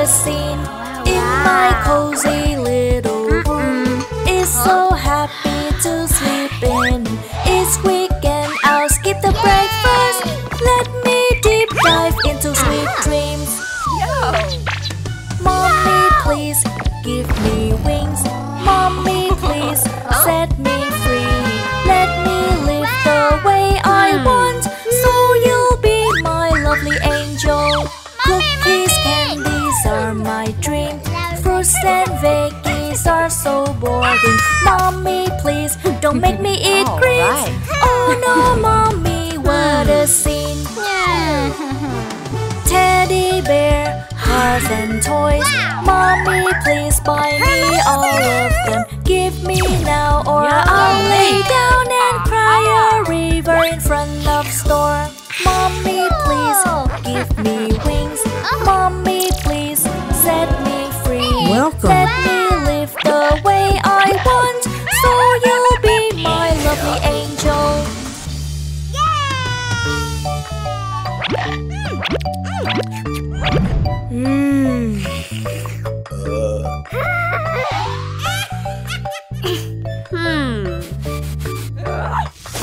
a scene in my cozy little room. It's so happy to sleep in. It's weekend, I'll skip the breakfast. Let me deep dive into sweet dreams. Mommy, please give me wings. Mommy, please set me free. Let me live the way I want, so you'll be my lovely angel. Cookies, candies are my dream. Fruits and veggies are so boring. Mommy, please don't make me eat greens. Oh no, Mommy, what a scene. Teddy bear, cars and toys. Mommy, please buy me all of them. Give me now or I'll lay down and cry a river in front of store. Mommy, please give me wings. Mommy, please set me free. Welcome. Let me live the way I want, so you'll be my lovely angel.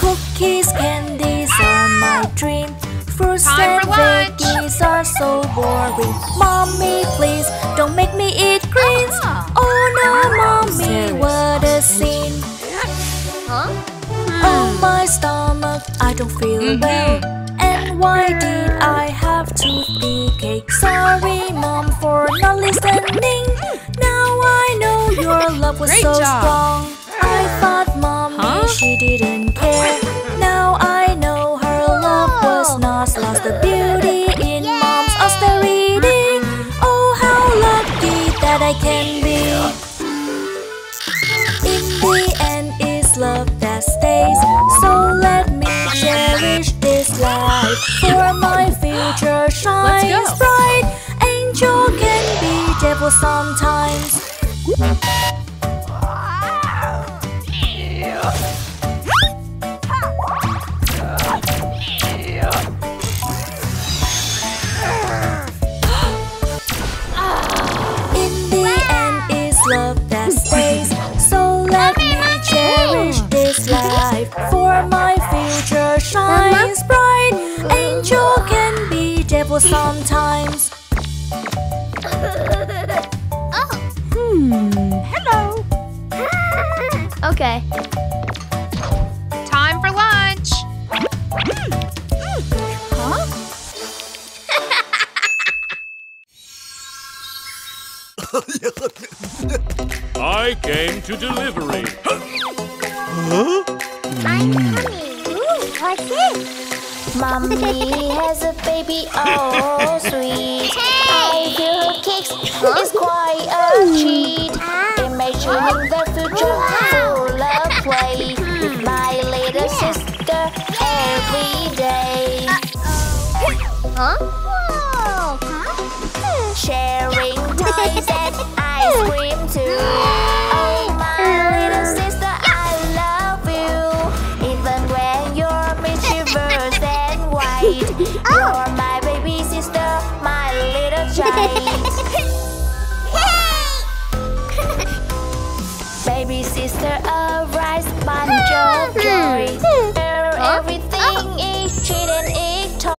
Cookies, candies are my dream. Fruits and veggies are so boring. Mommy, please don't make me eat greens. Oh no, Mommy, what a scene. Oh, my stomach, I don't feel well. And why did I have toothache? Sorry, Mom, for not listening. Now I know your love was so strong. I thought Mommy, she didn't care. Now I know her love was not lost the beauty in Mom's austerity. Oh, how lucky that I can be. In the end, it's love that stays. So let me cherish this life, for my future shines bright. Angel can be devil sometimes. In the end, it's love that stays. So let me cherish this life, for my future shines bright. Angel can be devil sometimes. Hello. Okay. Time for lunch. I came to delivery. I'm coming. Ooh, what's this? Mommy has a baby, oh sweet. I feel her kicks is quite a treat. Imagining the future full of play with my little sister every day. Whoa. Sharing toys and ice cream too. Oh, my little sister, I love you. Even when you're mischievous and white, you're my baby sister, my little child. Baby sister, arise, bunch of joy. Everything is treat and eat toy.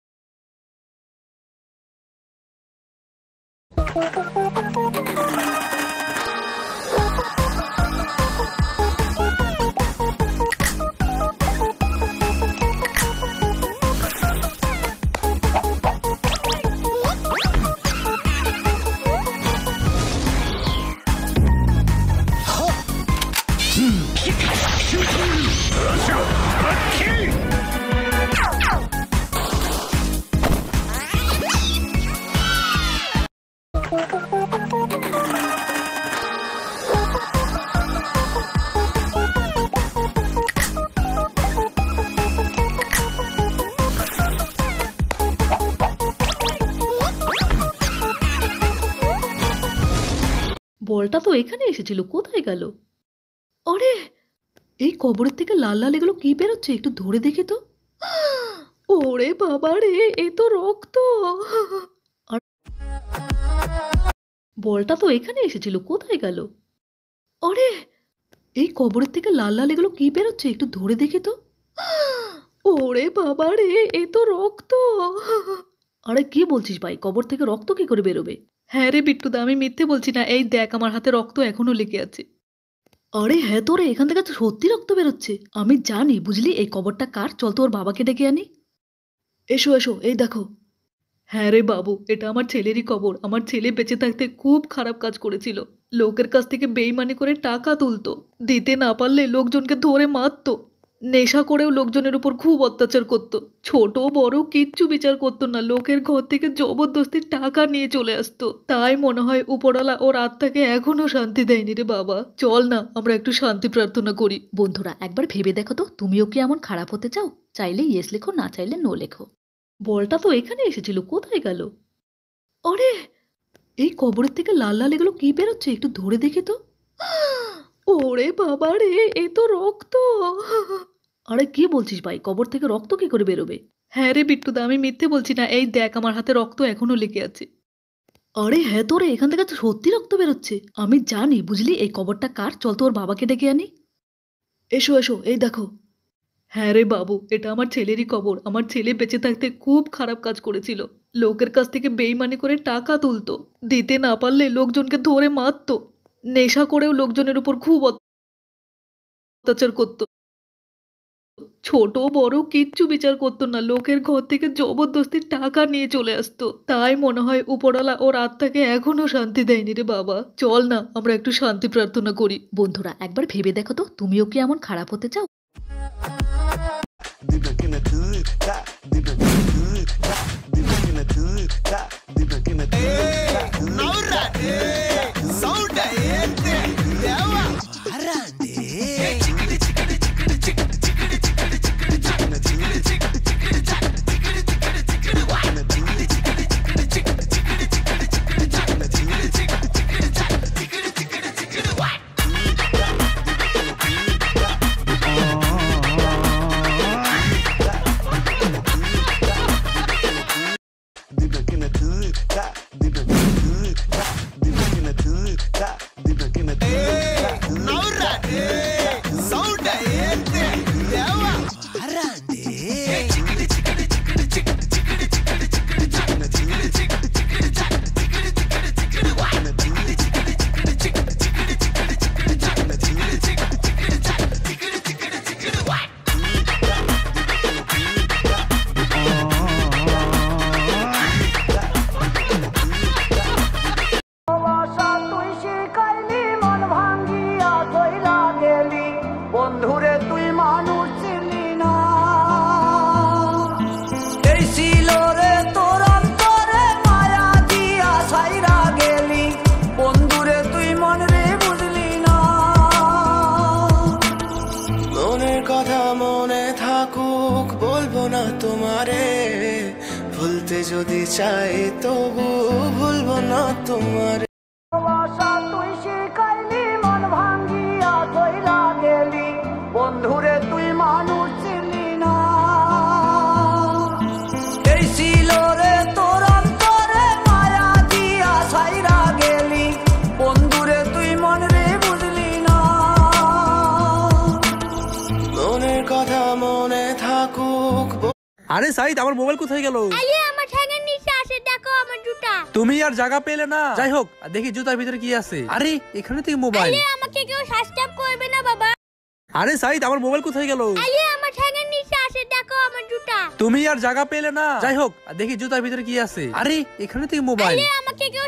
বলটা তো এখানে এসেছিল, কোথায় গেল? আরে এই কবরের থেকে লাল লাল এগুলো কি বেরোচ্ছে, একটু ধরে দেখি তো। ওরে বাবা রে, এ তো রক্ত। বলটা তো এখানে এসেছিল, কোথায় গেল? আরে এই কবরের থেকে লাল লাল এগুলো কি বেরোচ্ছে, একটু ধরে দেখি তো। ওরে বাবা রে, এ তো রক্ত! আরে কি বলছিস ভাই, কবর থেকে রক্ত কি করে বেরোবে? হ্যাঁ রে বিট্টুদা, আমি মিথ্যে বলছি না, এই দেখ আমার হাতে রক্ত এখনো লেগে আছে। আরে হ্যাঁ তো রে, এখান থেকে তো সত্যি রক্ত বেরোচ্ছে। আমি জানি বুঝলি এই কবরটা কার, চল তো ওর বাবাকে ডেকে আনি। এসো এসো, এই দেখো। হ্যাঁ রে বাবু, এটা আমার ছেলেরই কবর। আমার ছেলে বেঁচে থাকতে খুব খারাপ কাজ করেছিল। লোকের কাছ থেকে বেইমানি করে টাকা তুলতো, দিতে না পারলে লোকজনকে ধরে মারতো, নেশা করেও লোকজনের উপর খুব অত্যাচার করতো, ছোট বড় কিচ্ছু বিচার করতো না, লোকের ঘর থেকে জবরদস্তি টাকা নিয়ে চলে আসতো। তাই মনে হয় উপরওয়ালা ওর আত্মাকে এখনো শান্তি দেয়নি রে বাবা। চল না আমরা একটু শান্তি প্রার্থনা করি। বন্ধুরা একবার ভেবে দেখো তো, তুমিও কি এমন খারাপ হতে চাও? চাইলে ইয়েস লেখো, না চাইলে নো লেখো। বলটা তো এখানে এসেছিল, কোথায় গেল? আরে এই কবরের থেকে লাল লাল এগুলো কি বেরোচ্ছে, একটু ধরে দেখি তো। ওরে বাবা রে, এ তো রক্ত! আরে কি বলছিস ভাই, কবর থেকে রক্ত কি করে বেরোবে? হ্যাঁ রে বিট্টুদা, আমি মিথ্যে বলছি না, এই দেখ আমার হাতে রক্ত এখনো লেগে আছে। আরে হ্যাঁ তো রে, এখান থেকে তো সত্যি রক্ত বেরোচ্ছে। আমি জানি বুঝলি এই কবরটা কার, চল তো ওর বাবাকে ডেকে আনি। এসো এসো, এই দেখো। হ্যাঁ রে বাবু, এটা আমার ছেলেরই কবর। আমার ছেলে বেঁচে থাকতে খুব খারাপ কাজ করেছিল, লোকের কাছ থেকে বেইমানি করে টাকা তুলতো, দিতে না পারলে লোকজনকে ধরে মারতো, নেশা করেও লোকজনের উপর খুব অত্যাচার করতো, ছোট বড় কিচ্ছু বিচার করতো না, লোকের ঘর থেকে জবরদস্তি টাকা নিয়ে চলে আসতো। তাই মনে হয় উপরওয়ালা ওর আত্মাকে এখনো শান্তি দেয়নি রে বাবা। চল না আমরা একটু শান্তি প্রার্থনা করি। বন্ধুরা একবার ভেবে দেখো তো, তুমিও কি এমন খারাপ হতে চাও? বন্ধুরে তুই মানুষ চিনলি না, এই ছিল রে তোর অন্তরে মায়া দিয়া ছাইরা গেলি, বন্ধুরে তুই মন রে বুঝলি না। মনের কথা মনে থাকুক বলবো না তোমারে, ভুলতে যদি চাই তবু ভুলবো না তোমারে। তুই শিখাইলি মন ভাঙ্গিয়া চইলা গেলি, বন্ধুরে তুই মানুষ চিনলি না, এই ছিল রে তোর অন্তরে মায়া দিয়া ছাইরা গেলি, বন্ধুরে তুই মন রে বুঝলি না। মনের কথা মনে থাকুক। আরে সাইদ, আমার মোবাইল কোথায় গেল? আরে আমার ঠ্যাঙের নিচে আছে, দেখো আমার জুতা। তুমি আর জায়গা পেলে না। যাই হোক, দেখি জুতার ভিতরে কি আছে। আরে এখানে তো মোবাইল। আরে আমাকে কেউ সাবস্ক্রাইব করবে না বাবা। আরে সাইদ, আমার মোবাইল কোথায় গেল? আরে আমার ঠ্যাঙের নিচে আছে, দেখো আমার জুতা। তুমি আর জায়গা পেলে না। যাই হোক, দেখি জুতার ভিতরে কি আছে। আরে এখানে তো মোবাইল। আরে আমাকে কেউ